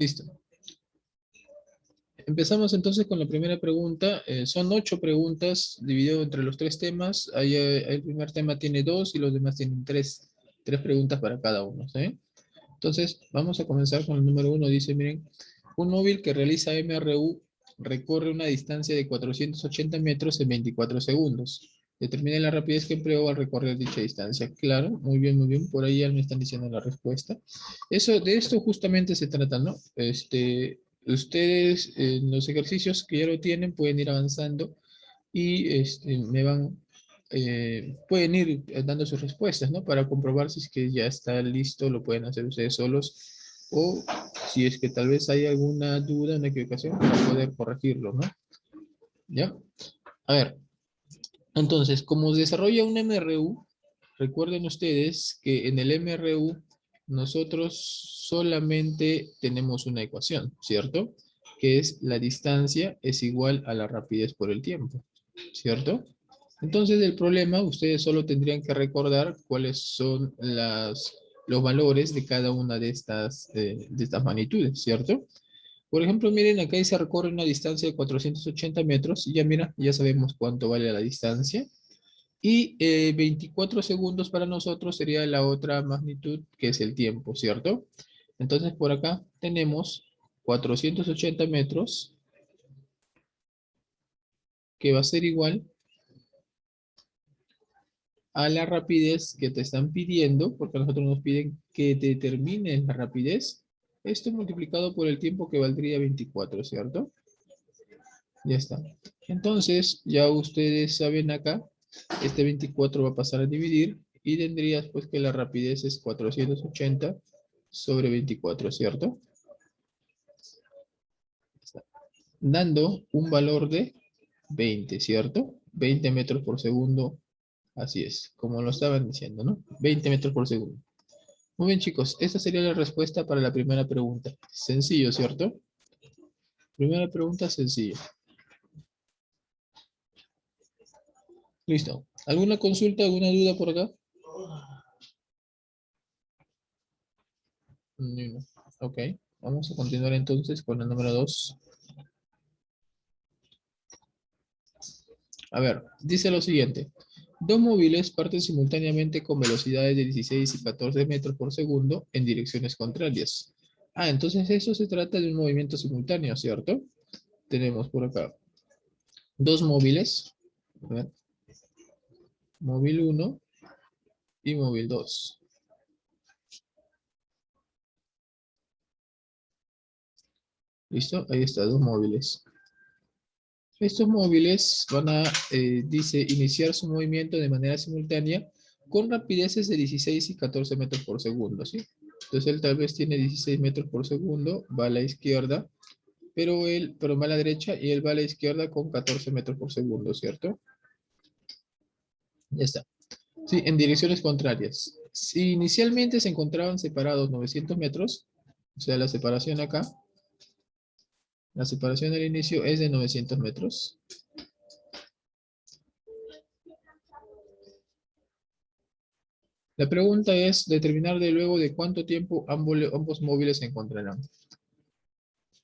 Listo. Empezamos entonces con la primera pregunta. Son 8 preguntas dividido entre los 3 temas. Ahí, el primer tema tiene 2 y los demás tienen 3 preguntas para cada uno. ¿Sí? Entonces, vamos a comenzar con el número 1. Dice, miren, un móvil que realiza MRU recorre una distancia de 480 metros en 24 segundos. Determine la rapidez que empleó al recorrer dicha distancia. Claro, muy bien, muy bien. Por ahí ya me están diciendo la respuesta. De esto justamente se trata, ¿no? Ustedes en los ejercicios que ya lo tienen pueden ir avanzando y pueden ir dando sus respuestas, ¿no? Para comprobar si es que ya está listo, lo pueden hacer ustedes solos, o si es que tal vez hay alguna duda, una equivocación, para poder corregirlo, ¿no? ¿Ya? A ver, entonces, como desarrolla un MRU, recuerden ustedes que en el MRU nosotros solamente tenemos una ecuación, ¿cierto? Que es la distancia es igual a la rapidez por el tiempo, ¿cierto? Entonces el problema, ustedes solo tendrían que recordar cuáles son los valores de cada una de estas magnitudes, ¿cierto? Por ejemplo, miren, acá se recorre una distancia de 480 metros, y ya mira, ya sabemos cuánto vale la distancia. Y 24 segundos para nosotros sería la otra magnitud, que es el tiempo, ¿cierto? Entonces por acá tenemos 480 metros, que va a ser igual a la rapidez que te están pidiendo, porque a nosotros nos piden que determines la rapidez. Esto multiplicado por el tiempo, que valdría 24, ¿cierto? Ya está. Entonces, ya ustedes saben acá, este 24 va a pasar a dividir, y tendrías pues que la rapidez es 480 sobre 24, ¿cierto? Dando un valor de 20, ¿cierto? 20 metros por segundo, así es, como lo estaban diciendo, ¿no? 20 metros por segundo. Muy bien, chicos, esta sería la respuesta para la primera pregunta. Sencillo, ¿cierto? Primera pregunta sencilla. Listo. ¿Alguna consulta, alguna duda por acá? No. Ok, vamos a continuar entonces con el número 2. A ver, dice lo siguiente. Dos móviles parten simultáneamente con velocidades de 16 y 14 metros por segundo en direcciones contrarias. Ah, entonces eso se trata de un movimiento simultáneo, ¿cierto? Tenemos por acá dos móviles. A ver, móvil 1 y móvil 2. ¿Listo? Ahí está, dos móviles. Estos móviles van a, dice, iniciar su movimiento de manera simultánea con rapideces de 16 y 14 metros por segundo, ¿sí? Entonces él tal vez tiene 16 metros por segundo, va a la izquierda, pero va a la derecha, y él va a la izquierda con 14 metros por segundo, ¿cierto? Ya está. Sí, en direcciones contrarias. Si inicialmente se encontraban separados 900 metros, o sea, la separación acá, la separación al inicio es de 900 metros. La pregunta es determinar de luego de cuánto tiempo ambos móviles se encontrarán.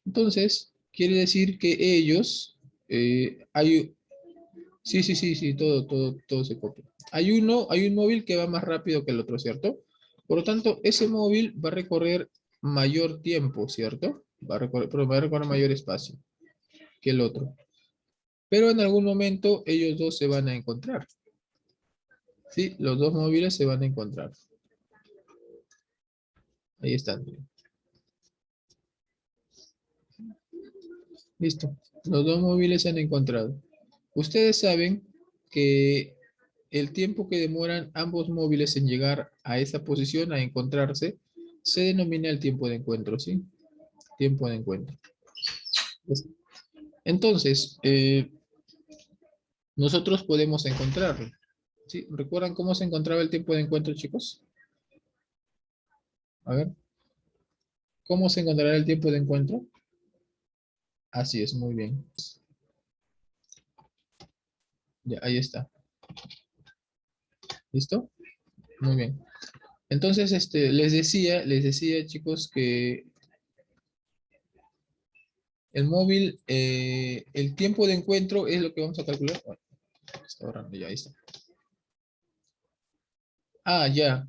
Entonces, quiere decir que ellos, sí, todo se copia. Hay un móvil que va más rápido que el otro, ¿cierto? Por lo tanto, ese móvil va a recorrer mayor tiempo, ¿cierto? Pero va a recorrer mayor espacio que el otro. Pero en algún momento ellos dos se van a encontrar. ¿Sí? Los dos móviles se van a encontrar. Ahí están. Listo. Los dos móviles se han encontrado. Ustedes saben que el tiempo que demoran ambos móviles en llegar a esa posición, a encontrarse, se denomina el tiempo de encuentro, ¿sí? Tiempo de encuentro. Entonces, nosotros podemos encontrarlo, ¿sí? ¿Recuerdan cómo se encontraba el tiempo de encuentro, chicos? A ver, ¿cómo se encontrará el tiempo de encuentro? Así es, muy bien. Ya, ahí está. ¿Listo? Muy bien. Entonces, les decía, chicos, que El móvil, el tiempo de encuentro es lo que vamos a calcular. Bueno, está borrando ya, ahí está. Ah, ya.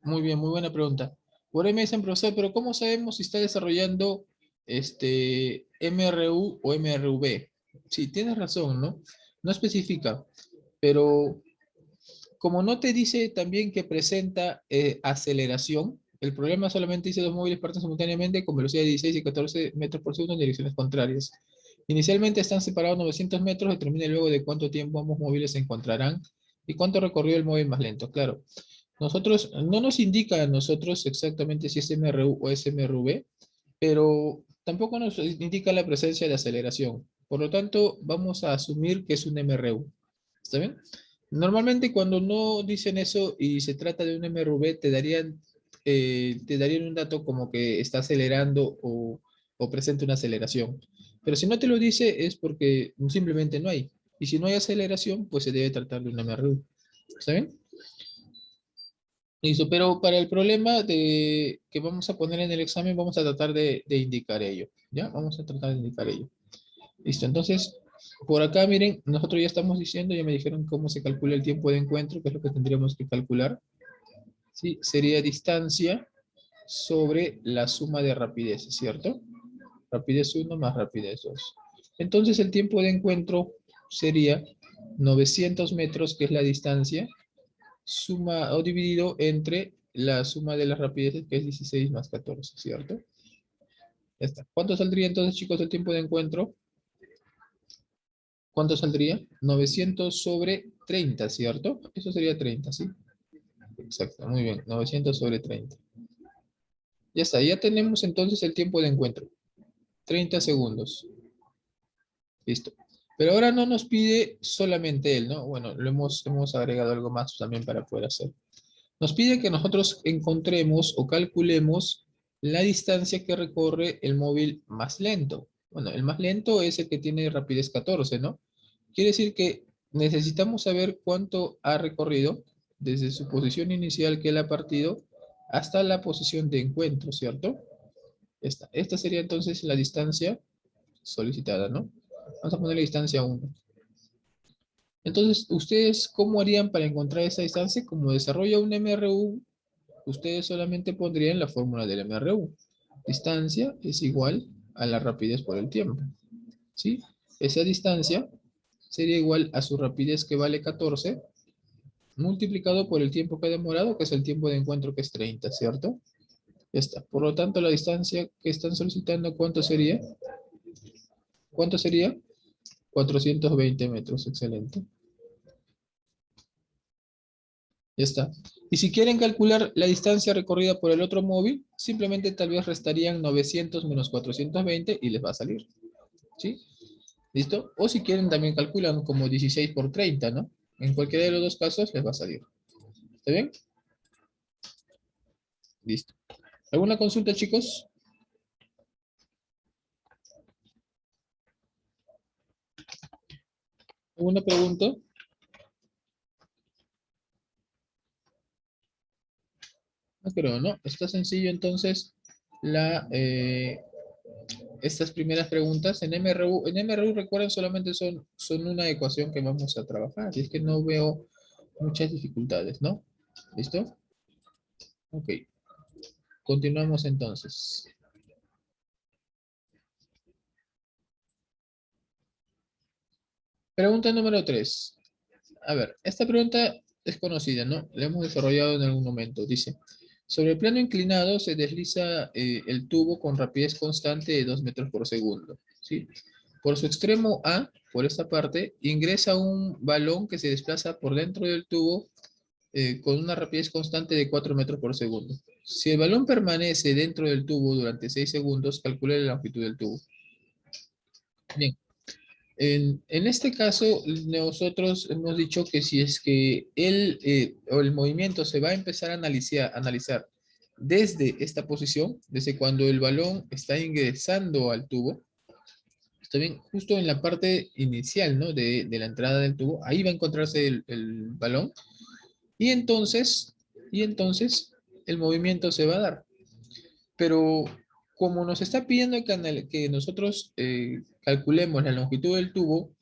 Muy bien, muy buena pregunta. Por ahí me dicen, profesor, pero ¿cómo sabemos si está desarrollando MRU o MRV? Sí, tienes razón, ¿no? No especifica, pero como no te dice también que presenta aceleración, el programa solamente dice dos móviles parten simultáneamente con velocidad de 16 y 14 metros por segundo en direcciones contrarias. Inicialmente están separados 900 metros, determina luego de cuánto tiempo ambos móviles se encontrarán y cuánto recorrió el móvil más lento. Claro, nosotros, no nos indica a nosotros exactamente si es MRU o es MRV, pero tampoco nos indica la presencia de aceleración. Por lo tanto, vamos a asumir que es un MRU. ¿Está bien? Normalmente cuando no dicen eso y se trata de un MRV, te darían un dato como que está acelerando o presenta una aceleración. Pero si no te lo dice es porque simplemente no hay. Y si no hay aceleración, pues se debe tratar de un MRU. ¿Está bien? Listo, pero para el problema que vamos a poner en el examen, vamos a tratar de indicar ello. ¿Ya? Vamos a tratar de indicar ello. Listo, entonces, por acá, miren, nosotros ya estamos diciendo, ya me dijeron cómo se calcula el tiempo de encuentro, que es lo que tendríamos que calcular. ¿Sí? Sería distancia sobre la suma de rapidez, ¿cierto? Rapidez 1 más rapidez 2. Entonces, el tiempo de encuentro sería 900 metros, que es la distancia, suma o dividido entre la suma de las rapideces, que es 16 más 14, ¿cierto? Ya está. ¿Cuánto saldría entonces, chicos, el tiempo de encuentro? ¿Cuánto saldría? 900 sobre 30, ¿cierto? Eso sería 30, ¿sí? Exacto, muy bien. 900 sobre 30. Ya está, ya tenemos entonces el tiempo de encuentro. 30 segundos. Listo. Pero ahora no nos pide solamente él, ¿no? Bueno, hemos agregado algo más también para poder hacer. Nos pide que nosotros encontremos o calculemos la distancia que recorre el móvil más lento. Bueno, el más lento es el que tiene rapidez 14, ¿no? Quiere decir que necesitamos saber cuánto ha recorrido desde su posición inicial que él ha partido hasta la posición de encuentro, ¿cierto? Esta sería entonces la distancia solicitada, ¿no? Vamos a poner la distancia 1. Entonces, ¿ustedes cómo harían para encontrar esa distancia? Como desarrolla un MRU, ustedes solamente pondrían la fórmula del MRU. Distancia es igual a la rapidez por el tiempo, ¿sí? Esa distancia sería igual a su rapidez, que vale 14, multiplicado por el tiempo que ha demorado, que es el tiempo de encuentro, que es 30, ¿cierto? Ya está. Por lo tanto, la distancia que están solicitando, ¿cuánto sería? ¿Cuánto sería? 420 metros, excelente. Ya está. Y si quieren calcular la distancia recorrida por el otro móvil, simplemente tal vez restarían 900 menos 420 y les va a salir. ¿Sí? ¿Listo? O si quieren también calculan como 16 por 30, ¿no? En cualquiera de los dos casos les va a salir. ¿Está bien? Listo. ¿Alguna consulta, chicos? ¿Alguna pregunta? No creo, ¿no? Está sencillo entonces la, estas primeras preguntas. En MRU recuerden, solamente son una ecuación que vamos a trabajar, así es que no veo muchas dificultades, ¿no? ¿Listo? Ok, continuamos entonces. Pregunta número 3. A ver, esta pregunta es conocida, ¿no? La hemos desarrollado en algún momento. Dice, sobre el plano inclinado se desliza el tubo con rapidez constante de 2 metros por segundo, ¿sí? Por su extremo A, por esta parte, ingresa un balón que se desplaza por dentro del tubo con una rapidez constante de 4 metros por segundo. Si el balón permanece dentro del tubo durante 6 segundos, calcule la longitud del tubo. Bien, en este caso, nosotros hemos dicho que si es que o el movimiento se va a empezar a analizar desde esta posición, desde cuando el balón está ingresando al tubo, está bien, justo en la parte inicial, ¿no? De la entrada del tubo, ahí va a encontrarse el balón, y entonces el movimiento se va a dar. Pero como nos está pidiendo que nosotros calculemos la longitud del tubo,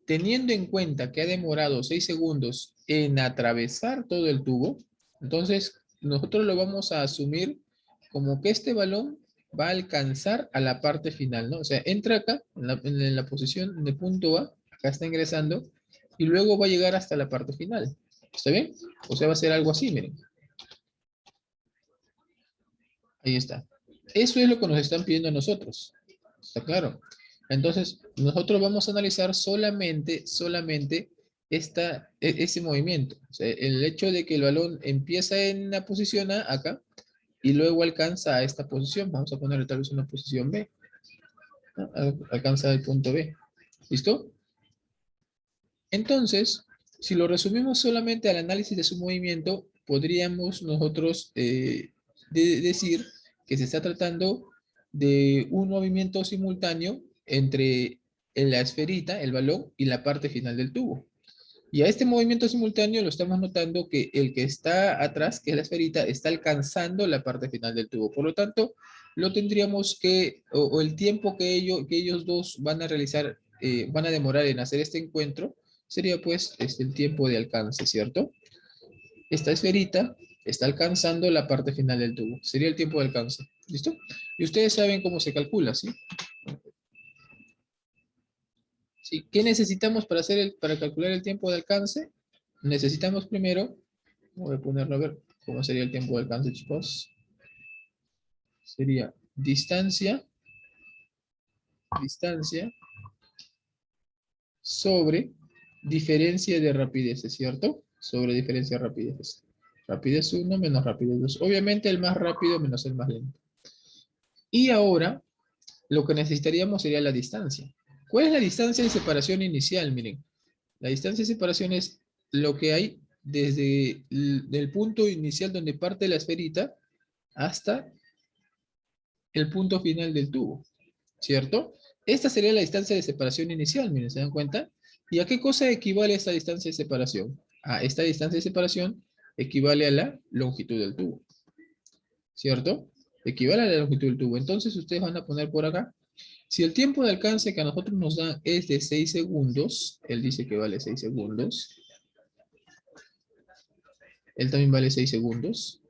teniendo en cuenta que ha demorado 6 segundos en atravesar todo el tubo, entonces nosotros lo vamos a asumir como que este balón va a alcanzar a la parte final, ¿no? O sea, entra acá, en la posición de punto A, acá está ingresando, y luego va a llegar hasta la parte final. ¿Está bien? O sea, va a ser algo así, miren. Ahí está. Eso es lo que nos están pidiendo a nosotros. ¿Está claro? Entonces, nosotros vamos a analizar solamente ese movimiento. O sea, el hecho de que el balón empieza en la posición A, acá, y luego alcanza a esta posición. Vamos a ponerle tal vez una posición B. ¿No? Alcanza el punto B. ¿Listo? Entonces, si lo resumimos solamente al análisis de su movimiento, podríamos nosotros decir que se está tratando de un movimiento simultáneo entre la esferita, el balón, y la parte final del tubo. Y a este movimiento simultáneo lo estamos notando que el que está atrás, que es la esferita, está alcanzando la parte final del tubo. Por lo tanto, lo tendríamos que, o el tiempo que ellos dos van a realizar, van a demorar en hacer este encuentro, sería pues el tiempo de alcance, ¿cierto? Esta esferita está alcanzando la parte final del tubo. Sería el tiempo de alcance. ¿Listo? Y ustedes saben cómo se calcula, ¿sí? ¿Sí? ¿Qué necesitamos para calcular el tiempo de alcance? Necesitamos primero, voy a ponerlo a ver cómo sería el tiempo de alcance, chicos. Sería distancia sobre diferencia de rapideces, ¿cierto? Sobre diferencia de rapideces. Rapidez 1 menos rapidez 2. Obviamente el más rápido menos el más lento. Y ahora lo que necesitaríamos sería la distancia. ¿Cuál es la distancia de separación inicial? Miren, la distancia de separación es lo que hay desde el punto inicial donde parte la esferita hasta el punto final del tubo, ¿cierto? Esta sería la distancia de separación inicial, miren, ¿se dan cuenta? ¿Y a qué cosa equivale esta distancia de separación? A esta distancia de separación equivale a la longitud del tubo, ¿cierto? Equivale a la longitud del tubo. Entonces ustedes van a poner por acá, si el tiempo de alcance que a nosotros nos dan es de 6 segundos, él dice que vale 6 segundos, él también vale 6 segundos,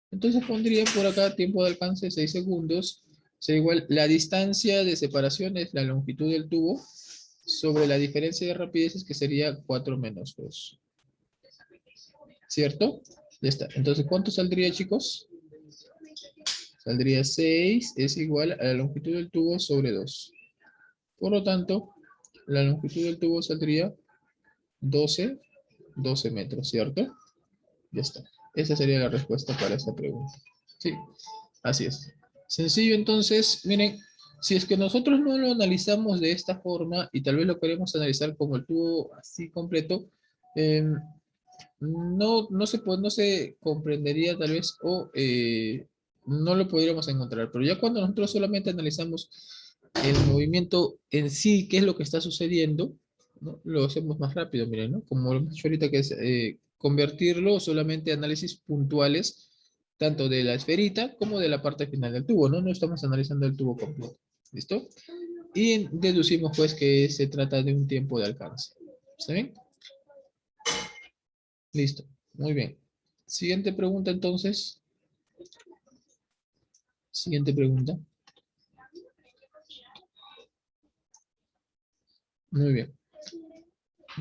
entonces pondría por acá tiempo de alcance 6 segundos, sea igual, la distancia de separación es la longitud del tubo sobre la diferencia de rapideces que sería 4 menos 2. ¿Cierto? Ya está. Entonces, ¿cuánto saldría, chicos? Saldría 6 es igual a la longitud del tubo sobre 2. Por lo tanto, la longitud del tubo saldría 12 metros, ¿cierto? Ya está. Esa sería la respuesta para esta pregunta. Sí, así es. Sencillo, entonces, miren, si es que nosotros no lo analizamos de esta forma y tal vez lo queremos analizar como el tubo así completo, no se comprendería tal vez o no lo podríamos encontrar. Pero ya cuando nosotros solamente analizamos el movimiento en sí, qué es lo que está sucediendo, ¿no? Lo hacemos más rápido, miren, ¿no? Como lo hemos dicho ahorita, que es convertirlo solamente a análisis puntuales, tanto de la esferita como de la parte final del tubo, ¿no? No estamos analizando el tubo completo. ¿Listo? Y deducimos pues que se trata de un tiempo de alcance. ¿Está bien? Listo. Muy bien. Siguiente pregunta entonces. Siguiente pregunta. Muy bien.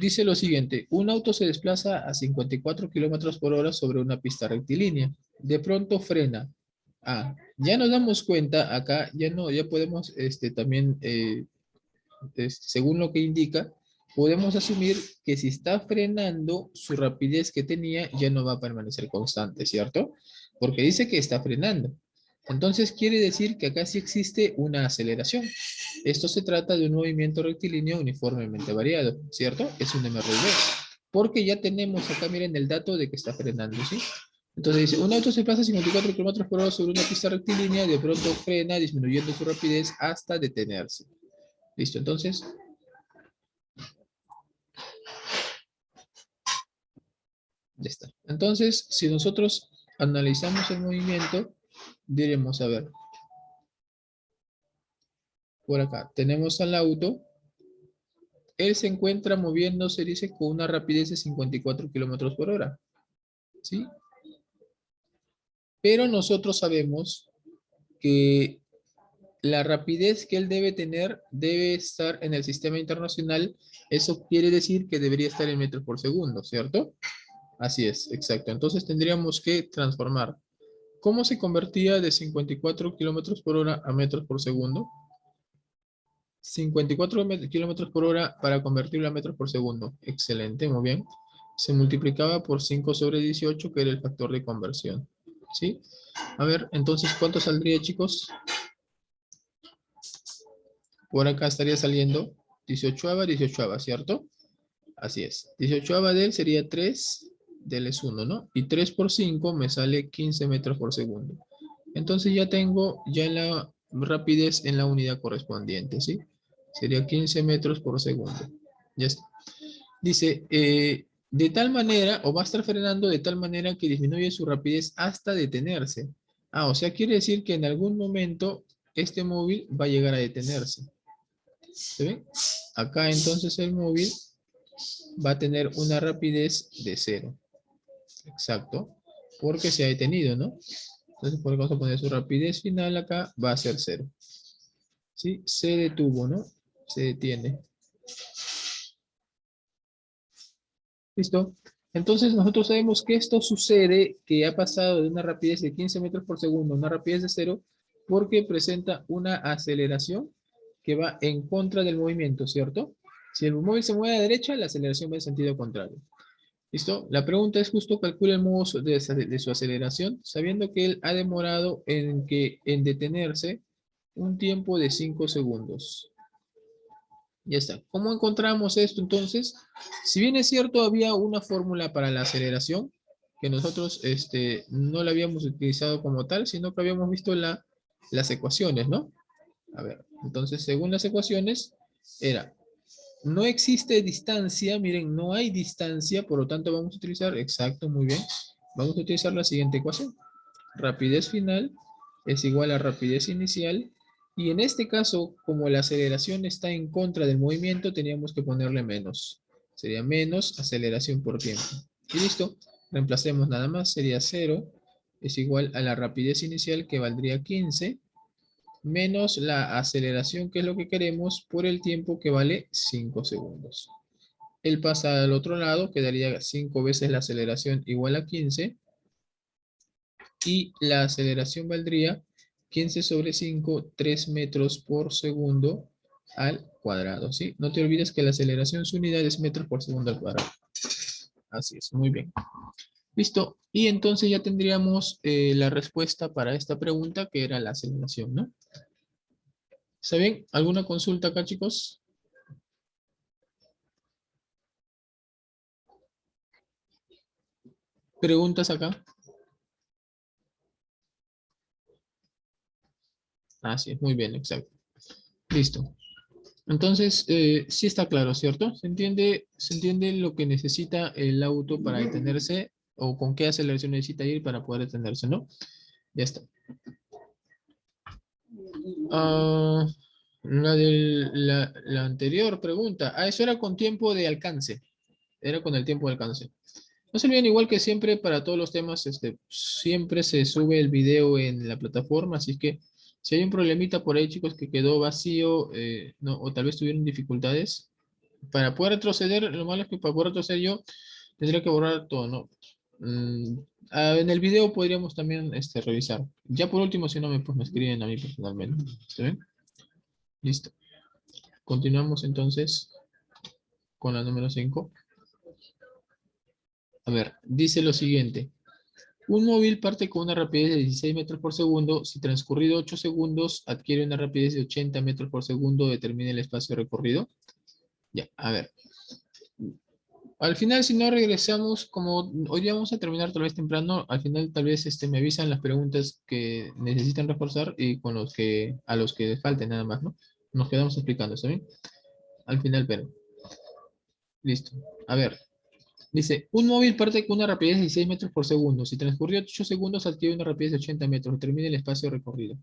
Dice lo siguiente, un auto se desplaza a 54 kilómetros por hora sobre una pista rectilínea. De pronto frena. Ah, ya nos damos cuenta acá, ya podemos también, según lo que indica, podemos asumir que si está frenando, su rapidez que tenía ya no va a permanecer constante, ¿cierto? Porque dice que está frenando. Entonces quiere decir que acá sí existe una aceleración. Esto se trata de un movimiento rectilíneo uniformemente variado, ¿cierto? Es un MRV. Porque ya tenemos acá, miren, el dato de que está frenando, ¿sí? Entonces dice, un auto se desplaza a 54 kilómetros por hora sobre una pista rectilínea, de pronto frena, disminuyendo su rapidez hasta detenerse. ¿Listo? Entonces, ya está. Entonces, si nosotros analizamos el movimiento, diremos, a ver, Por acá tenemos al auto. Él se encuentra moviéndose, dice, con una rapidez de 54 kilómetros por hora. ¿Sí? Pero nosotros sabemos que la rapidez que él debe tener debe estar en el sistema internacional. Eso quiere decir que debería estar en metros por segundo, ¿cierto? Así es, exacto. Entonces tendríamos que transformar. ¿Cómo se convertía de 54 kilómetros por hora a metros por segundo? 54 kilómetros por hora para convertirlo a metros por segundo. Excelente, muy bien. Se multiplicaba por 5 sobre 18, que era el factor de conversión. ¿Sí? A ver, entonces, ¿cuánto saldría, chicos? Por acá estaría saliendo 18ava, 18ava, ¿cierto? Así es. 18ava de él sería 3, de él es 1, ¿no? Y 3 por 5 me sale 15 metros por segundo. Entonces ya tengo ya la rapidez en la unidad correspondiente, ¿sí? Sería 15 metros por segundo. Ya está. Dice, de tal manera, o va a estar frenando de tal manera que disminuye su rapidez hasta detenerse. Ah, o sea, quiere decir que en algún momento este móvil va a llegar a detenerse. ¿Se ve? Acá entonces el móvil va a tener una rapidez de 0. Exacto. Porque se ha detenido, ¿no? Entonces, por vamos a poner su rapidez final acá, va a ser 0. ¿Sí? Se detuvo, ¿no? Se detiene. ¿Listo? Entonces, nosotros sabemos que esto sucede, que ha pasado de una rapidez de 15 metros por segundo a una rapidez de 0, porque presenta una aceleración que va en contra del movimiento, ¿cierto? Si el móvil se mueve a la derecha, la aceleración va en sentido contrario. ¿Listo? La pregunta es justo calcula el modo de su aceleración, sabiendo que él ha demorado en detenerse un tiempo de 5 segundos. Ya está. ¿Cómo encontramos esto entonces? Si bien es cierto, había una fórmula para la aceleración, que nosotros no la habíamos utilizado como tal, sino que habíamos visto las ecuaciones, ¿no? A ver, entonces según las ecuaciones, era no existe distancia, miren, no hay distancia, por lo tanto vamos a utilizar, exacto, muy bien, vamos a utilizar la siguiente ecuación. Rapidez final es igual a rapidez inicial, y en este caso, como la aceleración está en contra del movimiento, teníamos que ponerle menos. Sería menos aceleración por tiempo. Y listo, reemplacemos nada más, sería 0, es igual a la rapidez inicial que valdría 15, menos la aceleración, que es lo que queremos, por el tiempo que vale 5 segundos. Él pasa al otro lado, quedaría 5 veces la aceleración igual a 15, y la aceleración valdría 15 sobre 5, 3 metros por segundo al cuadrado, ¿sí? No te olvides que la aceleración su unidad es metros por segundo al cuadrado. Así es, muy bien. Listo, y entonces ya tendríamos la respuesta para esta pregunta, que era la aceleración, ¿no? ¿Está bien? ¿Alguna consulta acá, chicos? ¿Preguntas acá? Así es, muy bien, exacto. Listo. Entonces, sí está claro, ¿cierto? Se entiende lo que necesita el auto para detenerse o con qué aceleración necesita ir para poder detenerse, ¿no? Ya está. Ah, la anterior pregunta. Ah, eso era con tiempo de alcance. Era con el tiempo de alcance. No se olviden, igual que siempre, para todos los temas, siempre se sube el video en la plataforma, así que si hay un problemita por ahí, chicos, que quedó vacío, no, o tal vez tuvieron dificultades, para poder retroceder, lo malo es que para poder retroceder yo tendría que borrar todo, ¿no? Mm, en el video podríamos también revisar. Ya por último, si no, pues me escriben a mí personalmente. ¿Está bien? Listo. Continuamos entonces con la número 5. A ver, dice lo siguiente. Un móvil parte con una rapidez de 16 metros por segundo. Si transcurrido 8 segundos adquiere una rapidez de 80 metros por segundo, determina el espacio recorrido. Ya, a ver. Al final, si no regresamos, como hoy día vamos a terminar tal vez temprano, al final tal vez me avisan las preguntas que necesitan reforzar y con a los que falten nada más, ¿no? Nos quedamos explicando, ¿está bien? Al final, pero. Listo. A ver. Dice, un móvil parte con una rapidez de 16 metros por segundo. Si transcurrió 8 segundos, adquiere una rapidez de 80 metros. Determina el espacio recorrido.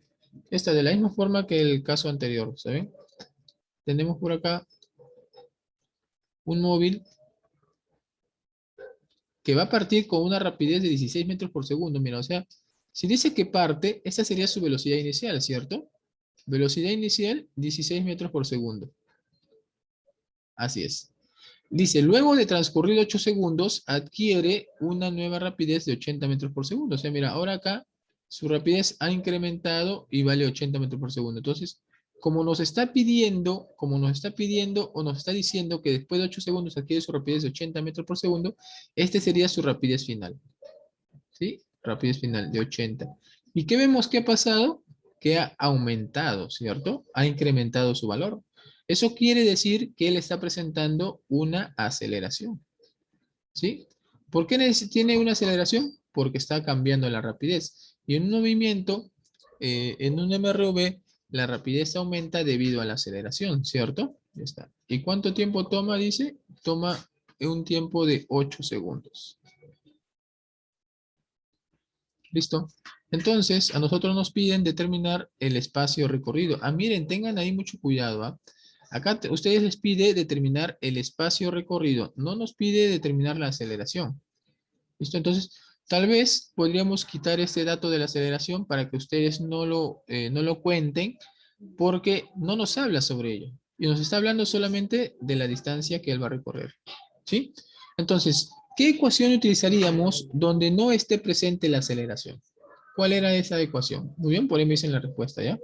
Esta de la misma forma que el caso anterior, ¿saben? Tenemos por acá un móvil que va a partir con una rapidez de 16 metros por segundo. Mira, o sea, si dice que parte, esta sería su velocidad inicial, ¿cierto? Velocidad inicial, 16 metros por segundo. Así es. Dice, luego de transcurrir 8 segundos, adquiere una nueva rapidez de 80 metros por segundo. O sea, mira, ahora acá su rapidez ha incrementado y vale 80 metros por segundo. Entonces, como nos está pidiendo o nos está diciendo que después de 8 segundos adquiere su rapidez de 80 metros por segundo, este sería su rapidez final. ¿Sí? Rapidez final de 80. ¿Y qué vemos que ha pasado? Que ha aumentado, ¿cierto? Ha incrementado su valor. Eso quiere decir que él está presentando una aceleración, ¿sí? ¿Por qué tiene una aceleración? Porque está cambiando la rapidez. Y en un movimiento, en un MRV, la rapidez aumenta debido a la aceleración, ¿cierto? Ya está. ¿Y cuánto tiempo toma? Dice, toma un tiempo de 8 segundos. ¿Listo? Entonces, a nosotros nos piden determinar el espacio recorrido. Ah, miren, tengan ahí mucho cuidado, ¿ah? Acá ustedes les pide determinar el espacio recorrido, no nos pide determinar la aceleración. ¿Listo? Entonces, tal vez podríamos quitar este dato de la aceleración para que ustedes no lo cuenten, porque no nos habla sobre ello. Y nos está hablando solamente de la distancia que él va a recorrer. ¿Sí? Entonces, ¿qué ecuación utilizaríamos donde no esté presente la aceleración? ¿Cuál era esa ecuación? Muy bien, por ahí me dicen la respuesta, ¿ya?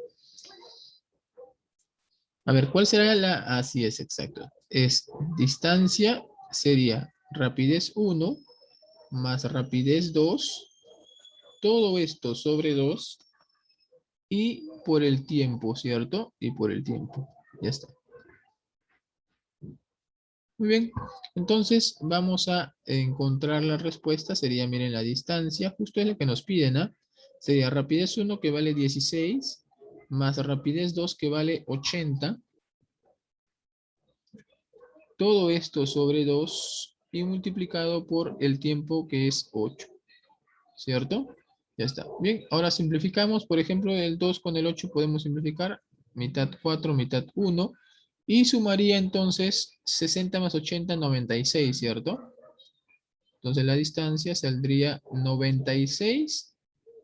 A ver, ¿cuál será la...? Así es, exacto. Es distancia, sería rapidez 1 más rapidez 2, todo esto sobre 2 y por el tiempo, ¿cierto? Y por el tiempo. Ya está. Muy bien. Entonces, vamos a encontrar la respuesta. Sería, miren, la distancia. Justo es lo que nos piden, ¿ah? Sería rapidez 1 que vale 16 más rapidez 2 que vale 80. Todo esto sobre 2 y multiplicado por el tiempo que es 8, ¿cierto? Ya está. Bien, ahora simplificamos. Por ejemplo, el 2 con el 8 podemos simplificar. Mitad 4, mitad 1. Y sumaría entonces 60 más 80, 96, ¿cierto? Entonces la distancia saldría 96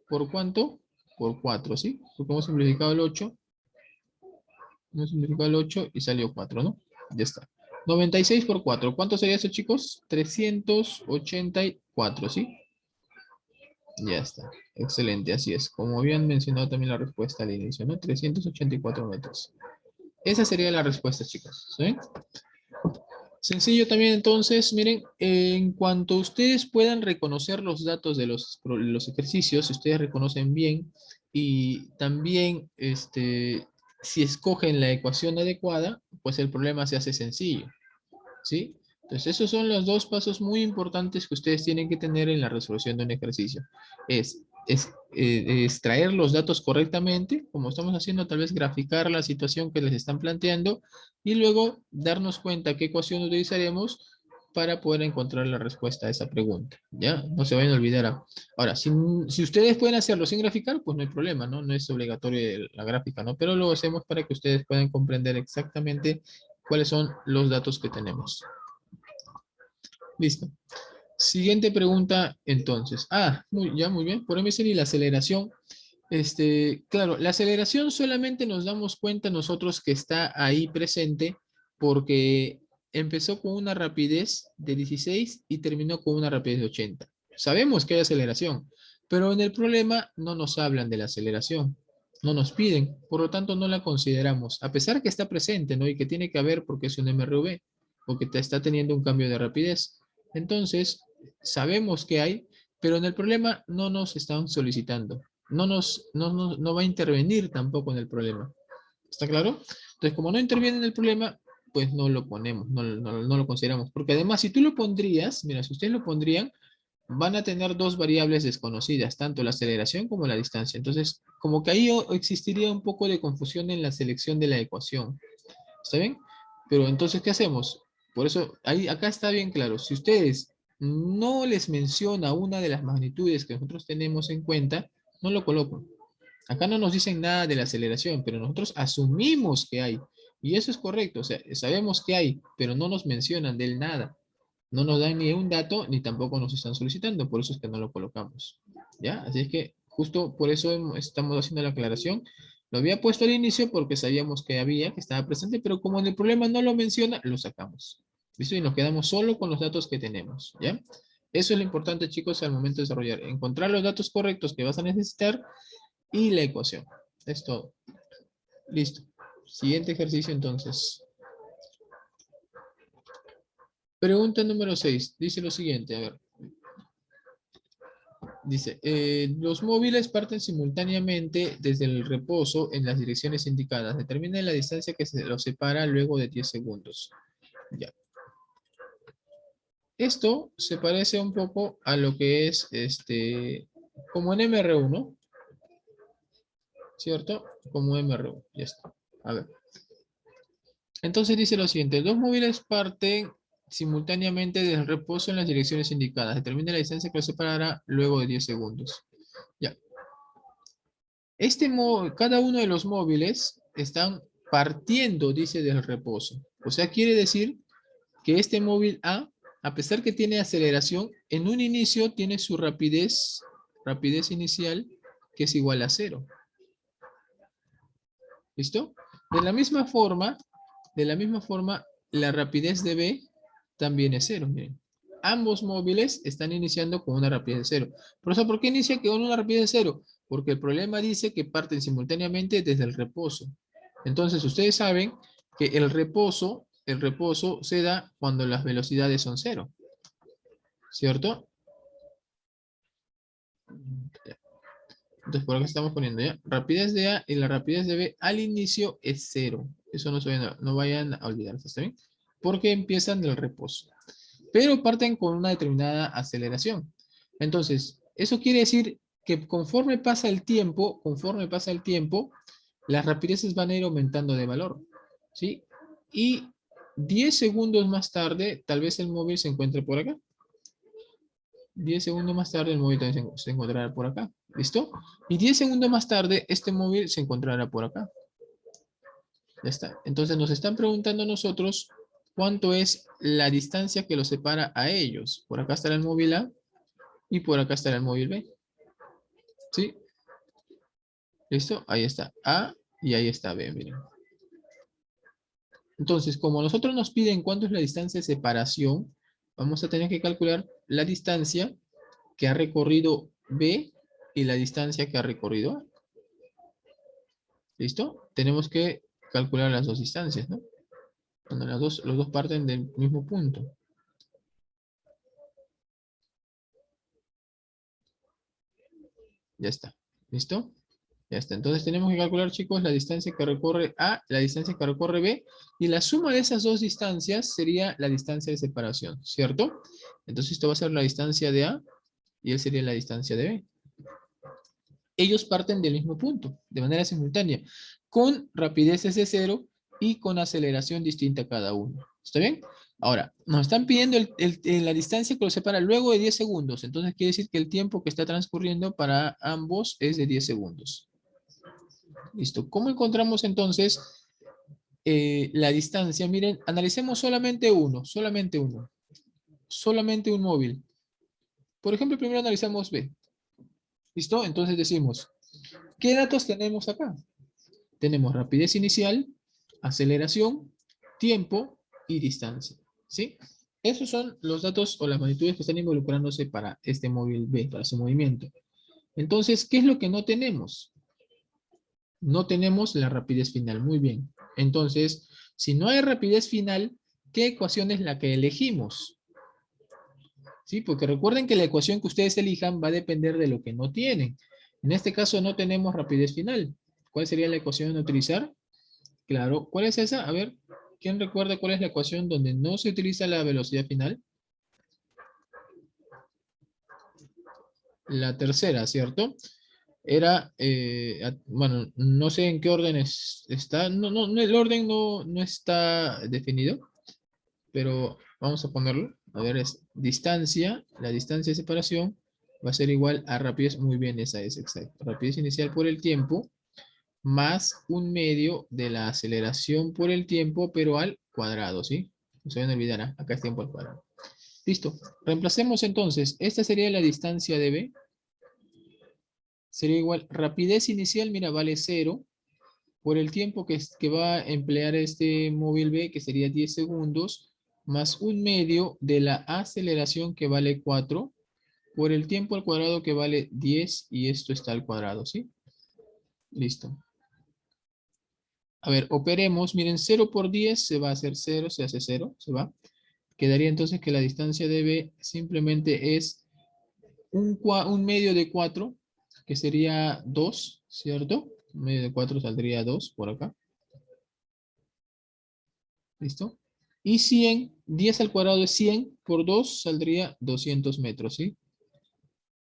¿por cuánto? Por 4, ¿sí? Porque hemos simplificado el 8. Hemos simplificado el 8 y salió 4, ¿no? Ya está. 96 por 4. ¿Cuánto sería eso, chicos? 384, ¿sí? Ya está. Excelente, así es. Como habían mencionado también la respuesta al inicio, ¿no? 384 metros. Esa sería la respuesta, chicos. ¿Sí? Sencillo también, entonces, miren, en cuanto ustedes puedan reconocer los datos de los ejercicios, si ustedes reconocen bien, y también, si escogen la ecuación adecuada, pues el problema se hace sencillo. ¿Sí? Entonces, esos son los dos pasos muy importantes que ustedes tienen que tener en la resolución de un ejercicio. Extraer los datos correctamente, como estamos haciendo, tal vez graficar la situación que les están planteando y luego darnos cuenta qué ecuación utilizaremos para poder encontrar la respuesta a esa pregunta. ¿Ya? No se vayan a olvidar. Ahora, si ustedes pueden hacerlo sin graficar, pues no hay problema, ¿no? No es obligatorio la gráfica, ¿no? Pero lo hacemos para que ustedes puedan comprender exactamente cuáles son los datos que tenemos. Listo. Siguiente pregunta, entonces. Muy bien. Por ahí me dice y la aceleración. Claro, la aceleración solamente nos damos cuenta nosotros que está ahí presente porque empezó con una rapidez de 16 y terminó con una rapidez de 80. Sabemos que hay aceleración, pero en el problema no nos hablan de la aceleración, no nos piden, por lo tanto no la consideramos, a pesar que está presente, ¿no? Y que tiene que haber porque es un MRV, porque está teniendo un cambio de rapidez. Entonces, sabemos que hay, pero en el problema no nos están solicitando. No va a intervenir tampoco en el problema. ¿Está claro? Entonces, como no interviene en el problema, pues no lo ponemos, no lo consideramos. Porque además, si tú lo pondrías, mira, si ustedes lo pondrían, van a tener dos variables desconocidas, tanto la aceleración como la distancia. Entonces, como que ahí existiría un poco de confusión en la selección de la ecuación. ¿Está bien? Pero entonces, ¿qué hacemos? Por eso, acá está bien claro. Si ustedes no les menciona una de las magnitudes que nosotros tenemos en cuenta, no lo colocan. Acá no nos dicen nada de la aceleración, pero nosotros asumimos que hay. Y eso es correcto, o sea, sabemos que hay, pero no nos mencionan del nada. No nos dan ni un dato, ni tampoco nos están solicitando, por eso es que no lo colocamos. ¿Ya? Así es que justo por eso estamos haciendo la aclaración. Lo había puesto al inicio porque sabíamos que había, que estaba presente, pero como en el problema no lo menciona, lo sacamos. ¿Listo? Y nos quedamos solo con los datos que tenemos. ¿Ya? Eso es lo importante, chicos, al momento de desarrollar. Encontrar los datos correctos que vas a necesitar y la ecuación. Es todo. Listo. Siguiente ejercicio entonces. Pregunta número 6. Dice lo siguiente, a ver. Dice, los móviles parten simultáneamente desde el reposo en las direcciones indicadas. Determinen la distancia que se los separa luego de 10 segundos. Ya. Esto se parece un poco a lo que es como en MR1, ¿cierto? Como MR1. Ya está. A ver. Entonces dice lo siguiente, dos móviles parten simultáneamente desde el reposo en las direcciones indicadas. Determine la distancia que los separará luego de 10 segundos. Ya. Cada uno de los móviles están partiendo, dice, del reposo. O sea, quiere decir que este móvil A pesar que tiene aceleración, en un inicio tiene su rapidez inicial, que es igual a 0. ¿Listo? De la misma forma, la rapidez de B también es 0. Miren. Ambos móviles están iniciando con una rapidez de 0. Por eso, ¿por qué inicia con una rapidez de 0? Porque el problema dice que parten simultáneamente desde el reposo. Entonces, ustedes saben que el reposo se da cuando las velocidades son 0. ¿Cierto? Entonces, por acá estamos poniendo ya. Rapidez de A y la rapidez de B al inicio es 0. Eso no vayan a olvidarse, ¿está bien? Porque empiezan del reposo. Pero parten con una determinada aceleración. Entonces, eso quiere decir que conforme pasa el tiempo, las rapideces van a ir aumentando de valor, ¿sí? Y 10 segundos más tarde, tal vez el móvil se encuentre por acá. 10 segundos más tarde el móvil también se encontrará por acá. ¿Listo? Y 10 segundos más tarde este móvil se encontrará por acá. Ya está. Entonces nos están preguntando a nosotros cuánto es la distancia que los separa a ellos. Por acá estará el móvil A y por acá estará el móvil B. ¿Sí? ¿Listo? Ahí está A y ahí está B. Miren. Entonces, como nosotros nos piden cuánto es la distancia de separación, vamos a tener que calcular la distancia que ha recorrido B y la distancia que ha recorrido A. ¿Listo? Tenemos que calcular las dos distancias, ¿no? Cuando los dos parten del mismo punto. Ya está. ¿Listo? Ya está. Entonces tenemos que calcular, chicos, la distancia que recorre A, la distancia que recorre B, y la suma de esas dos distancias sería la distancia de separación, ¿cierto? Entonces esto va a ser la distancia de A y él sería la distancia de B. Ellos parten del mismo punto, de manera simultánea, con rapideces de 0 y con aceleración distinta cada uno. ¿Está bien? Ahora, nos están pidiendo la distancia que los separa luego de 10 segundos. Entonces quiere decir que el tiempo que está transcurriendo para ambos es de 10 segundos. Listo. ¿Cómo encontramos entonces la distancia? Miren, analicemos solamente uno, solamente un móvil. Por ejemplo, primero analizamos B. ¿Listo? Entonces decimos, ¿qué datos tenemos acá? Tenemos rapidez inicial, aceleración, tiempo y distancia. ¿Sí? Esos son los datos o las magnitudes que están involucrándose para este móvil B, para su movimiento. Entonces, ¿qué es lo que no tenemos? No tenemos la rapidez final. Muy bien. Entonces, si no hay rapidez final, ¿qué ecuación es la que elegimos? ¿Sí? Porque recuerden que la ecuación que ustedes elijan va a depender de lo que no tienen. En este caso no tenemos rapidez final. ¿Cuál sería la ecuación a utilizar? Claro. ¿Cuál es esa? A ver, ¿quién recuerda cuál es la ecuación donde no se utiliza la velocidad final? La tercera, ¿cierto? Era, bueno, no sé en qué orden está, el orden no está definido, pero vamos a ponerlo. A ver, es distancia, la distancia de separación, va a ser igual a rapidez, muy bien, esa es exacta. Rapidez inicial por el tiempo más 1/2 de la aceleración por el tiempo, pero al cuadrado, ¿sí? No se van a olvidar, ¿ah? Acá es tiempo al cuadrado. Listo. Reemplacemos entonces. Esta sería la distancia de B. Sería igual, rapidez inicial, mira, vale 0 por el tiempo que va a emplear este móvil B, que sería 10 segundos, más 1/2 de la aceleración que vale 4, por el tiempo al cuadrado que vale 10, y esto está al cuadrado, ¿sí? Listo. A ver, operemos. Miren, 0 por 10 se va a hacer 0, se hace 0, se va. Quedaría entonces que la distancia de B simplemente es un medio de 4, que sería 2, ¿cierto? Un medio de 4 saldría 2 por acá. ¿Listo? Y 100, 10 al cuadrado es 100, por 2 saldría 200 metros, ¿sí?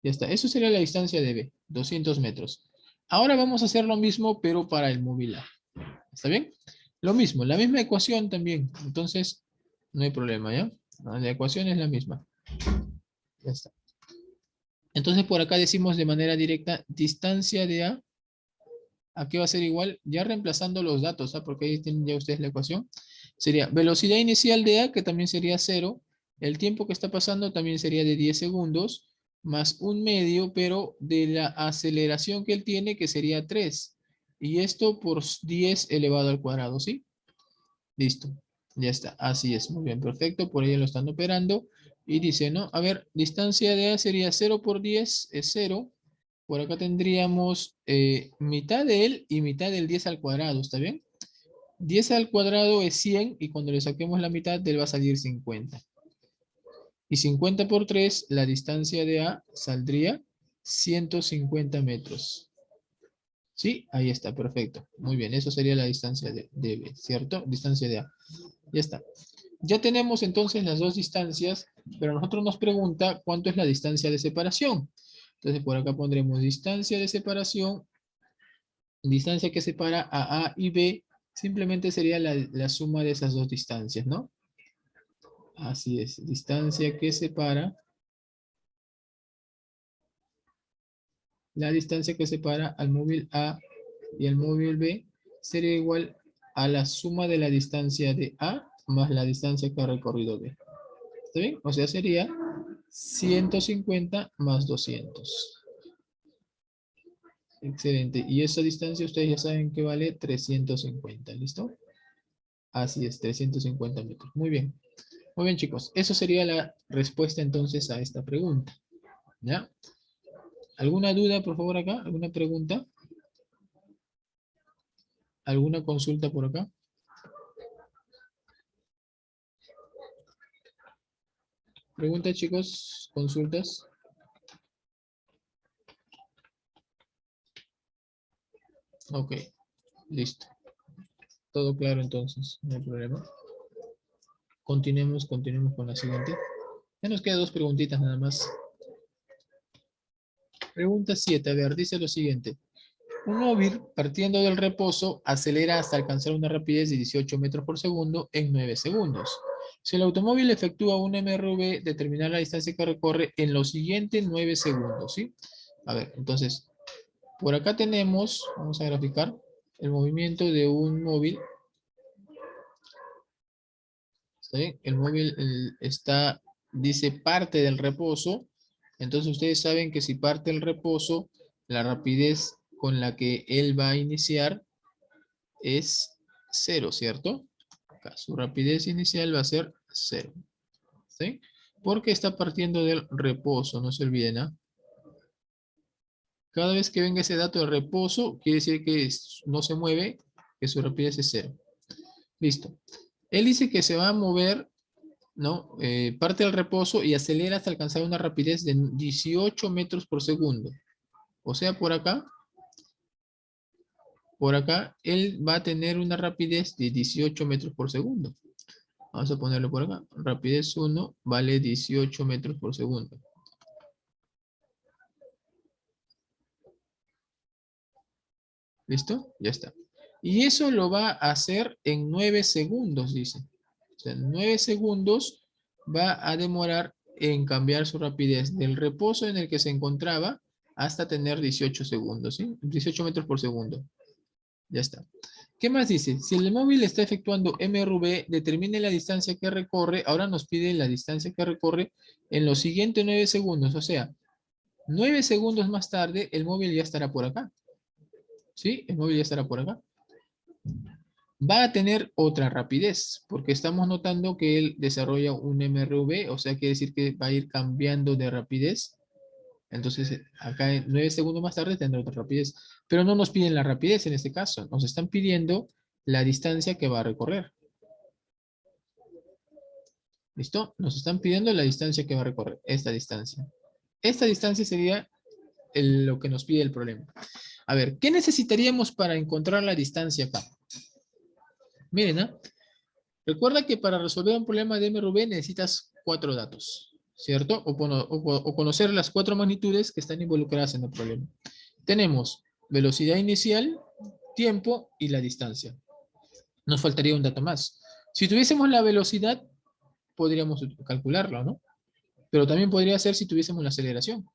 Ya está. Eso sería la distancia de B, 200 metros. Ahora vamos a hacer lo mismo, pero para el móvil A. ¿Está bien? Lo mismo, la misma ecuación también. Entonces, no hay problema, ¿ya? La ecuación es la misma. Ya está. Entonces, por acá decimos de manera directa, distancia de ¿a qué va a ser igual? Ya reemplazando los datos, ¿ah? Porque ahí tienen ya ustedes la ecuación. Sería velocidad inicial de A, que también sería 0. El tiempo que está pasando también sería de 10 segundos, más 1/2, pero de la aceleración que él tiene, que sería 3. Y esto por 10 elevado al cuadrado, ¿sí? Listo. Ya está. Así es. Muy bien, perfecto. Por ahí lo están operando. Y dice, ¿no? A ver, distancia de A sería 0 por 10 es 0. Por acá tendríamos mitad de él y mitad del 10 al cuadrado, ¿está bien? 10 al cuadrado es 100 y cuando le saquemos la mitad de él va a salir 50. Y 50 por 3, la distancia de A saldría 150 metros. ¿Sí? Ahí está, perfecto. Muy bien, eso sería la distancia de B, ¿cierto? Distancia de A. Ya está. Ya tenemos entonces las dos distancias, pero a nosotros nos pregunta cuánto es la distancia de separación. Entonces por acá pondremos distancia de separación, distancia que separa a A y B, simplemente sería la suma de esas dos distancias, ¿no? Así es, distancia que separa, la distancia que separa al móvil A y al móvil B sería igual a la suma de la distancia de A más la distancia que ha recorrido B. ¿Está bien? O sea, sería 150 más 200. Excelente. Y esa distancia ustedes ya saben que vale 350. ¿Listo? Así es, 350 metros. Muy bien. Muy bien, chicos. Eso sería la respuesta entonces a esta pregunta. ¿Ya? ¿Alguna duda, por favor, acá? ¿Alguna pregunta? ¿Alguna consulta por acá? ¿Preguntas, chicos? ¿Consultas? Ok. Listo. Todo claro entonces. No hay problema. Continuemos con la siguiente. Ya nos quedan dos preguntitas nada más. Pregunta 7. A ver, dice lo siguiente. Un móvil, partiendo del reposo, acelera hasta alcanzar una rapidez de 18 metros por segundo en 9 segundos. Si el automóvil efectúa un MRV, determinar la distancia que recorre en los siguientes 9 segundos, ¿sí? A ver, entonces, por acá tenemos, vamos a graficar, el movimiento de un móvil. ¿Está bien? El móvil está, dice, parte del reposo. Entonces ustedes saben que si parte el reposo, la rapidez con la que él va a iniciar es 0, ¿cierto? Acá, su rapidez inicial va a ser 0. ¿Sí? Porque está partiendo del reposo, no se olviden, ¿ah? Cada vez que venga ese dato de reposo, quiere decir que no se mueve, que su rapidez es 0. Listo. Él dice que se va a mover, ¿no? Parte del reposo y acelera hasta alcanzar una rapidez de 18 metros por segundo. O sea, por acá, él va a tener una rapidez de 18 metros por segundo. Vamos a ponerlo por acá. Rapidez 1 vale 18 metros por segundo. ¿Listo? Ya está. Y eso lo va a hacer en 9 segundos, dice. O sea, en 9 segundos va a demorar en cambiar su rapidez del reposo en el que se encontraba hasta tener 18 segundos, ¿sí? 18 metros por segundo. Ya está. ¿Qué más dice? Si el móvil está efectuando MRV, determine la distancia que recorre. Ahora nos pide la distancia que recorre en los siguientes 9 segundos. O sea, 9 segundos más tarde, el móvil ya estará por acá. ¿Sí? El móvil ya estará por acá. Va a tener otra rapidez, porque estamos notando que él desarrolla un MRV, o sea, quiere decir que va a ir cambiando de rapidez. Entonces, acá en 9 segundos más tarde tendrá otra rapidez. Pero no nos piden la rapidez en este caso, nos están pidiendo la distancia que va a recorrer. ¿Listo? Nos están pidiendo la distancia que va a recorrer, esta distancia. Esta distancia sería lo que nos pide el problema. A ver, ¿qué necesitaríamos para encontrar la distancia acá? Miren, ¿ah? Recuerda que para resolver un problema de MRV necesitas 4 datos, ¿cierto? O conocer las 4 magnitudes que están involucradas en el problema. Tenemos velocidad inicial, tiempo y la distancia. Nos faltaría un dato más. Si tuviésemos la velocidad, podríamos calcularlo, ¿no? Pero también podría ser si tuviésemos la aceleración.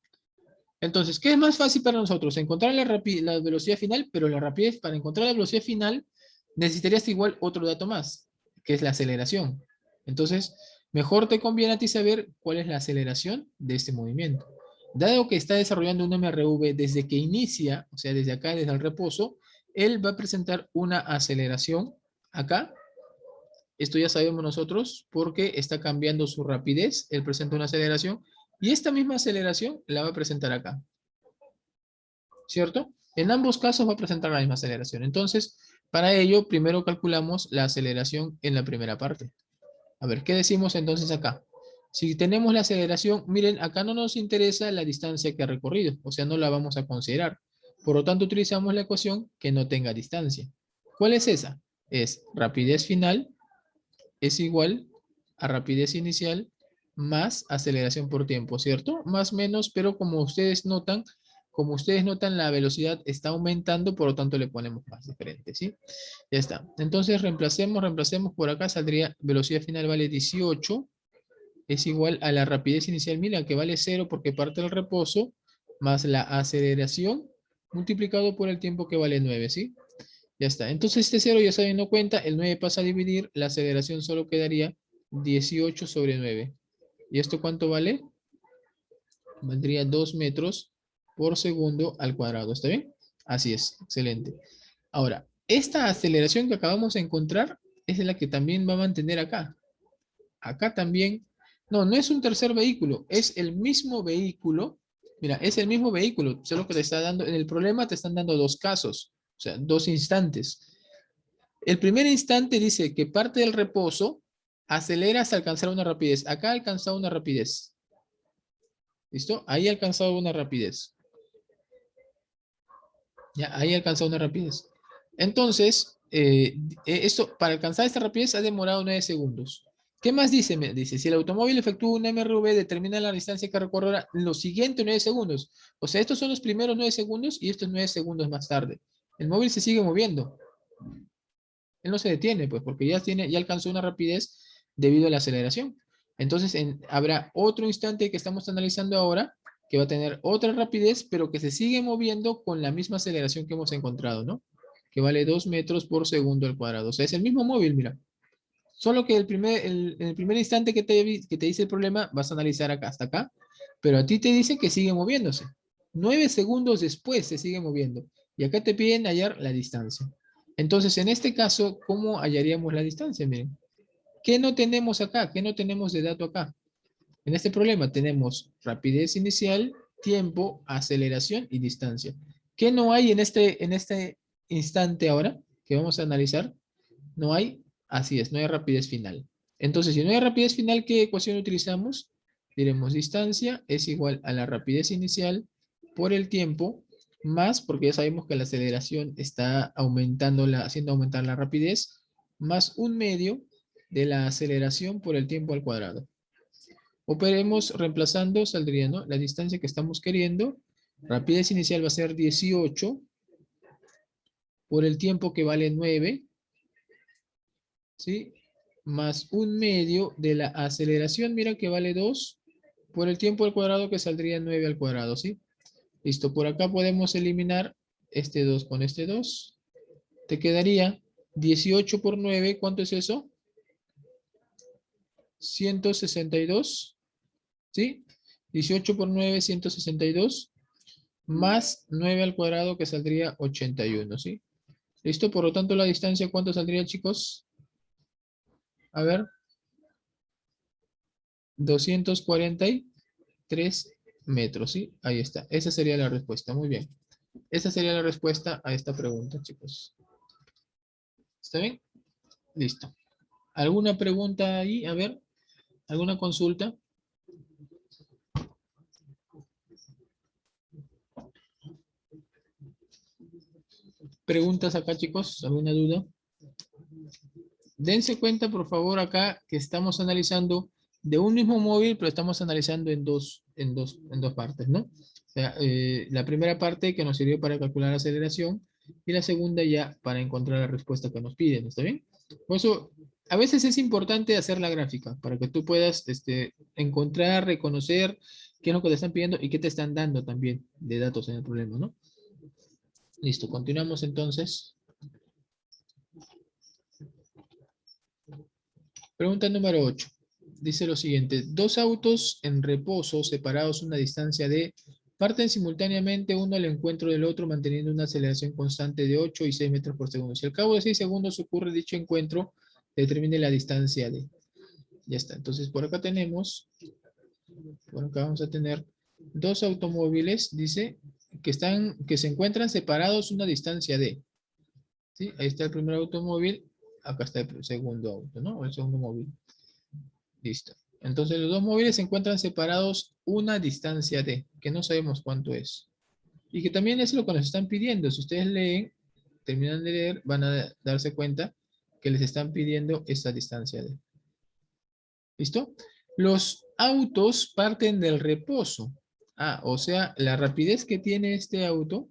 Entonces, ¿qué es más fácil para nosotros? Encontrar la velocidad final, pero la rapidez, para encontrar la velocidad final, necesitarías igual otro dato más, que es la aceleración. Entonces, mejor te conviene a ti saber cuál es la aceleración de este movimiento. Dado que está desarrollando un MRV desde que inicia, o sea, desde acá, desde el reposo, él va a presentar una aceleración acá. Esto ya sabemos nosotros porque está cambiando su rapidez. Él presenta una aceleración y esta misma aceleración la va a presentar acá. ¿Cierto? En ambos casos va a presentar la misma aceleración. Entonces, para ello, primero calculamos la aceleración en la primera parte. A ver, ¿qué decimos entonces acá? Si tenemos la aceleración, miren, acá no nos interesa la distancia que ha recorrido, o sea, no la vamos a considerar. Por lo tanto, utilizamos la ecuación que no tenga distancia. ¿Cuál es esa? Es rapidez final es igual a rapidez inicial más aceleración por tiempo, ¿cierto? Más o menos, pero como ustedes notan, la velocidad está aumentando, por lo tanto le ponemos más diferente, ¿sí? Ya está. Entonces reemplacemos por acá, saldría velocidad final vale 18, es igual a la rapidez inicial, mira, que vale 0 porque parte del reposo, más la aceleración multiplicado por el tiempo que vale 9, ¿sí? Ya está. Entonces este 0 ya se no cuenta, el 9 pasa a dividir, la aceleración solo quedaría 18 sobre 9. ¿Y esto cuánto vale? Valdría 2 metros por segundo al cuadrado. ¿Está bien? Así es, excelente. Ahora, esta aceleración que acabamos de encontrar es la que también va a mantener acá. Acá también. No, no es un tercer vehículo, es el mismo vehículo. Mira, es el mismo vehículo, solo que te está dando, en el problema te están dando dos casos, o sea, dos instantes. El primer instante dice que parte del reposo acelera hasta alcanzar una rapidez. Acá ha alcanzado una rapidez. ¿Listo? Ahí ha alcanzado una rapidez. Ya, ahí ha alcanzado una rapidez. Entonces, esto, para alcanzar esta rapidez ha demorado 9 segundos. ¿Qué más dice? Me dice, si el automóvil efectúa un MRV, determina la distancia que recorrerá en los siguientes 9 segundos. O sea, estos son los primeros 9 segundos y estos 9 segundos más tarde. El móvil se sigue moviendo. Él no se detiene, pues, porque ya alcanzó una rapidez debido a la aceleración. Entonces, habrá otro instante que estamos analizando ahora, que va a tener otra rapidez, pero que se sigue moviendo con la misma aceleración que hemos encontrado, ¿no? Que vale 2 metros por segundo al cuadrado. O sea, es el mismo móvil, mira. Solo que el primer instante que te dice el problema, vas a analizar acá, hasta acá, pero a ti te dice que sigue moviéndose. 9 segundos después se sigue moviendo. Y acá te piden hallar la distancia. Entonces, en este caso, ¿cómo hallaríamos la distancia? Miren, ¿qué no tenemos acá? ¿Qué no tenemos de dato acá? En este problema tenemos rapidez inicial, tiempo, aceleración y distancia. ¿Qué no hay en este instante ahora que vamos a analizar? No hay, así es, no hay rapidez final. Entonces, si no hay rapidez final, ¿qué ecuación utilizamos? Diremos distancia es igual a la rapidez inicial por el tiempo, más, porque ya sabemos que la aceleración está haciendo aumentar la rapidez, más un medio de la aceleración por el tiempo al cuadrado. Operemos reemplazando, saldría, ¿no? La distancia que estamos queriendo. Rapidez inicial va a ser 18 por el tiempo que vale 9, ¿sí? Más un medio de la aceleración, mira que vale 2, por el tiempo al cuadrado que saldría 9 al cuadrado, ¿sí? Listo, por acá podemos eliminar este 2 con este 2. Te quedaría 18 por 9, ¿cuánto es eso? 162, ¿sí? 18 por 9, 162, más 9 al cuadrado que saldría 81, ¿sí? ¿Listo? Por lo tanto, la distancia, ¿cuánto saldría, chicos? A ver, 243 metros, ¿sí? Ahí está. Esa sería la respuesta. Muy bien. Esa sería la respuesta a esta pregunta, chicos. ¿Está bien? Listo. ¿Alguna pregunta ahí? A ver, ¿alguna consulta? ¿Preguntas acá, chicos? ¿Alguna duda? Dense cuenta, por favor, acá que estamos analizando de un mismo móvil, pero estamos analizando en dos partes, ¿no? O sea, la primera parte que nos sirvió para calcular la aceleración y la segunda ya para encontrar la respuesta que nos piden, ¿está bien? Por eso, a veces es importante hacer la gráfica para que tú puedas encontrar, reconocer qué es lo que te están pidiendo y qué te están dando también de datos en el problema, ¿no? Listo, continuamos entonces. Pregunta número 8. Dice lo siguiente. Dos autos en reposo separados una distancia de parten simultáneamente uno al encuentro del otro manteniendo una aceleración constante de 8 y 6 metros por segundo. Si al cabo de 6 segundos ocurre dicho encuentro, determine la distancia de. Ya está. Entonces por acá tenemos, por acá vamos a tener dos automóviles, dice, que se encuentran separados una distancia de. ¿Sí? Ahí está el primer automóvil, acá está el segundo auto, ¿no? El segundo móvil. Listo. Entonces los dos móviles se encuentran separados una distancia de, que no sabemos cuánto es. Y que también es lo que nos están pidiendo. Si ustedes leen, terminan de leer, van a darse cuenta que les están pidiendo esa distancia de. ¿Listo? Los autos parten del reposo. Ah, o sea, la rapidez que tiene este auto,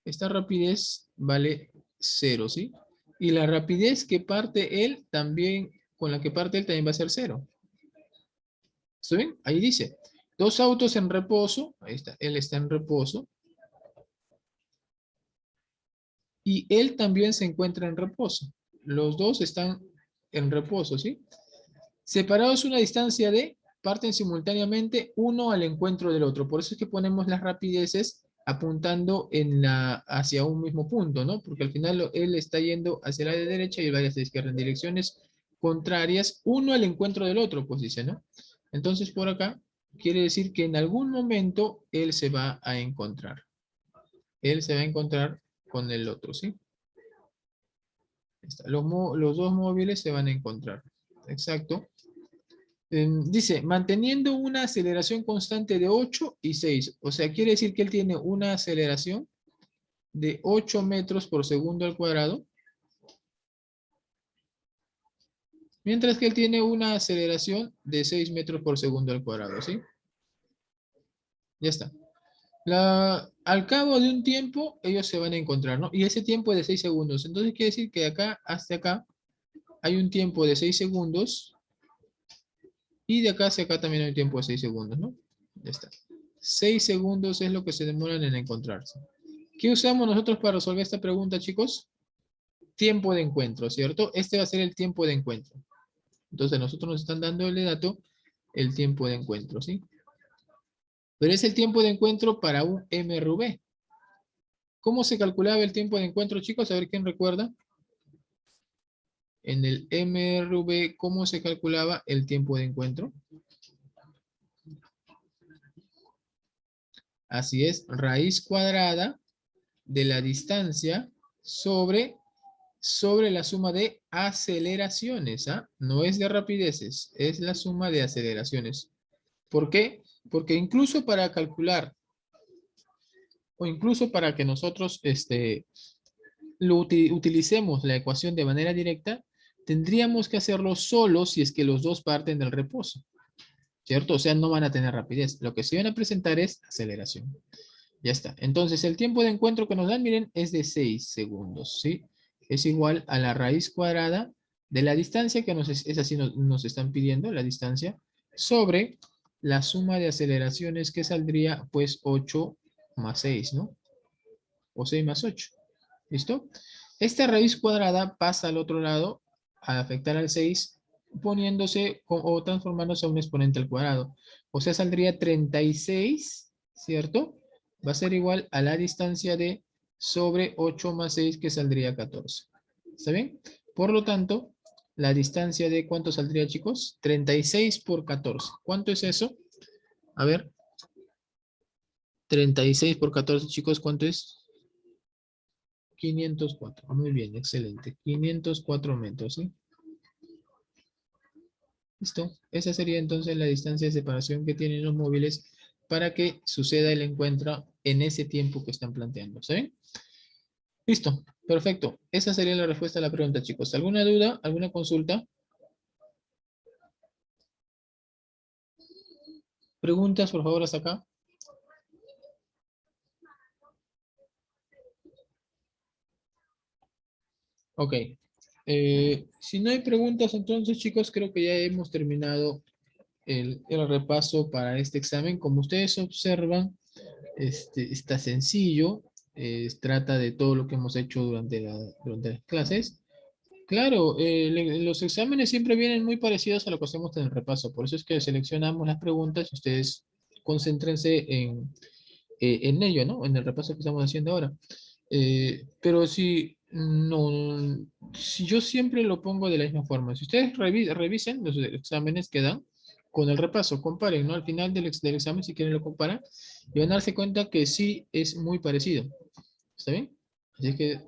esta rapidez vale 0, ¿sí? Y la rapidez que parte él también, con la que parte él también va a ser 0. ¿Está bien? Ahí dice, dos autos en reposo, ahí está, él está en reposo, y él también se encuentra en reposo. Los dos están en reposo, ¿sí? Separados una distancia de, parten simultáneamente uno al encuentro del otro. Por eso es que ponemos las rapideces apuntando hacia un mismo punto, ¿no? Porque al final él está yendo hacia la de derecha y él va hacia la izquierda en direcciones contrarias, uno al encuentro del otro, pues dice, ¿no? Entonces por acá quiere decir que en algún momento él se va a encontrar. Él se va a encontrar con el otro, ¿sí? Los dos móviles se van a encontrar. Exacto. Dice, manteniendo una aceleración constante de 8 y 6. O sea, quiere decir que él tiene una aceleración de 8 metros por segundo al cuadrado. Mientras que él tiene una aceleración de 6 metros por segundo al cuadrado, ¿sí? Ya está. Al cabo de un tiempo, ellos se van a encontrar, ¿no? Y ese tiempo es de 6 segundos. Entonces quiere decir que de acá hasta acá hay un tiempo de 6 segundos. Y de acá hacia acá también hay un tiempo de 6 segundos, ¿no? Ya está. 6 segundos es lo que se demoran en encontrarse. ¿Qué usamos nosotros para resolver esta pregunta, chicos? Tiempo de encuentro, ¿cierto? Este va a ser el tiempo de encuentro. Entonces, nosotros nos están dando el dato, el tiempo de encuentro, ¿sí? Pero es el tiempo de encuentro para un MRV. ¿Cómo se calculaba el tiempo de encuentro, chicos? A ver quién recuerda. En el MRV, ¿cómo se calculaba el tiempo de encuentro? Así es, raíz cuadrada de la distancia sobre la suma de aceleraciones. ¿Ah? No es de rapideces, es la suma de aceleraciones. ¿Por qué? Porque incluso para calcular, o incluso para que nosotros utilicemos la ecuación de manera directa, tendríamos que hacerlo solo si es que los dos parten del reposo. ¿Cierto? O sea, no van a tener rapidez. Lo que sí van a presentar es aceleración. Ya está. Entonces, el tiempo de encuentro que nos dan, miren, es de 6 segundos, ¿sí? Es igual a la raíz cuadrada de la distancia que es así nos están pidiendo, la distancia, sobre la suma de aceleraciones que saldría, pues 8 más 6, ¿no? O 6 más 8. ¿Listo? Esta raíz cuadrada pasa al otro lado al afectar al 6, poniéndose o transformándose a un exponente al cuadrado. O sea, saldría 36, ¿cierto? Va a ser igual a la distancia de sobre 8 más 6, que saldría 14. ¿Está bien? Por lo tanto, la distancia de ¿cuánto saldría, chicos? 36 por 14. ¿Cuánto es eso? A ver, 36 por 14, chicos, ¿cuánto es? 504. Muy bien, excelente. 504 metros, ¿sí? Listo. Esa sería entonces la distancia de separación que tienen los móviles para que suceda el encuentro en ese tiempo que están planteando. ¿Sí? Listo. Perfecto. Esa sería la respuesta a la pregunta, chicos. ¿Alguna duda? ¿Alguna consulta? ¿Preguntas, por favor, hasta acá? Ok. Si no hay preguntas, entonces, chicos, creo que ya hemos terminado el repaso para este examen. Como ustedes observan, está sencillo. Trata de todo lo que hemos hecho durante las clases. Claro, los exámenes siempre vienen muy parecidos a lo que hacemos en el repaso. Por eso es que seleccionamos las preguntas y ustedes concéntrense en ello, ¿no? En el repaso que estamos haciendo ahora. Pero si no, si yo siempre lo pongo de la misma forma. Si ustedes revisen los exámenes que dan con el repaso, comparen, ¿no? Al final del examen, si quieren lo comparan, y van a darse cuenta que sí es muy parecido. ¿Está bien? Así que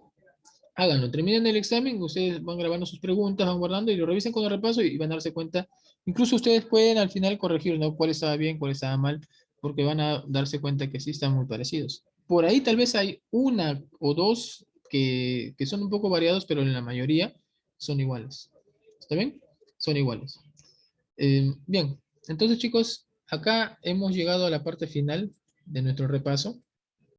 háganlo, terminen el examen, ustedes van grabando sus preguntas, van guardando y lo revisen con el repaso y van a darse cuenta. Incluso ustedes pueden al final corregir, ¿no? Cuál estaba bien, cuál estaba mal, porque van a darse cuenta que sí están muy parecidos. Por ahí tal vez hay una o dos que son un poco variados, pero en la mayoría son iguales. ¿Está bien? Son iguales. Bien, entonces chicos, acá hemos llegado a la parte final de nuestro repaso.